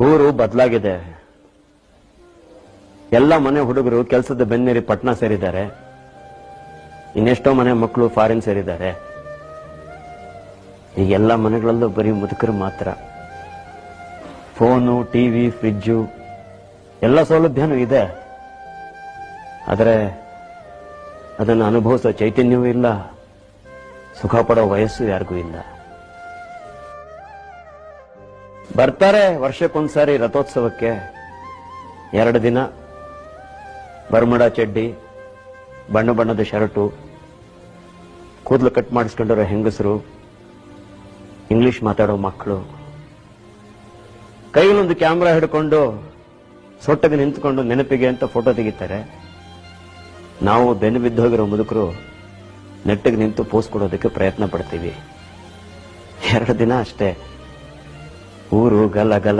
ಊರು ಬದಲಾಗಿದೆ. ಎಲ್ಲ ಮನೆ ಹುಡುಗರು ಕೆಲಸದ ಬೆನ್ನೇರಿ ಪಟ್ನಾ ಸೇರಿದ್ದಾರೆ. ಇನ್ನೆಷ್ಟೋ ಮನೆ ಮಕ್ಕಳು ಫಾರಿನ್ ಸೇರಿದ್ದಾರೆ. ಈಗ ಎಲ್ಲ ಮನೆಗಳಲ್ಲೂ ಬರೀ ಮುದುಕರು ಮಾತ್ರ. ಫೋನು, ಟಿವಿ, ಫ್ರಿಡ್ಜು ಎಲ್ಲ ಸೌಲಭ್ಯನೂ ಇದೆ. ಆದರೆ ಅದನ್ನು ಅನುಭವಿಸೋ ಚೈತನ್ಯವೂ ಇಲ್ಲ, ಸುಖ ಪಡೋ ವಯಸ್ಸು ಯಾರಿಗೂ ಇಲ್ಲ. ಬರ್ತಾರೆ ವರ್ಷಕ್ಕೊಂದ್ಸಾರಿ ರಥೋತ್ಸವಕ್ಕೆ, 2 ದಿನ ಬರ್ಮುಡ ಚಡ್ಡಿ, ಬಣ್ಣ ಬಣ್ಣದ ಶರ್ಟು, ಕೂದಲು ಕಟ್ ಮಾಡಿಸ್ಕೊಂಡಿರೋ ಹೆಂಗಸರು, ಇಂಗ್ಲಿಷ್ ಮಾತಾಡೋ ಮಕ್ಕಳು, ಕೈಯಲ್ಲೊಂದು ಕ್ಯಾಮ್ರಾ ಹಿಡ್ಕೊಂಡು ಸೊಟ್ಟಗೆ ನಿಂತ್ಕೊಂಡು ನೆನಪಿಗೆ ಅಂತ ಫೋಟೋ ತೆಗಿತಾರೆ. ನಾವು ಬೆನ್ನು ಬಿದ್ದೋಗಿರೋ ಮುದುಕರು ನೆಟ್ಟಿಗೆ ನಿಂತು ಪೋಸ್ ಕೊಡೋದಕ್ಕೆ ಪ್ರಯತ್ನ ಪಡ್ತೀವಿ. 2 ದಿನ ಅಷ್ಟೇ. ಊರು ಗಲ ಗಲ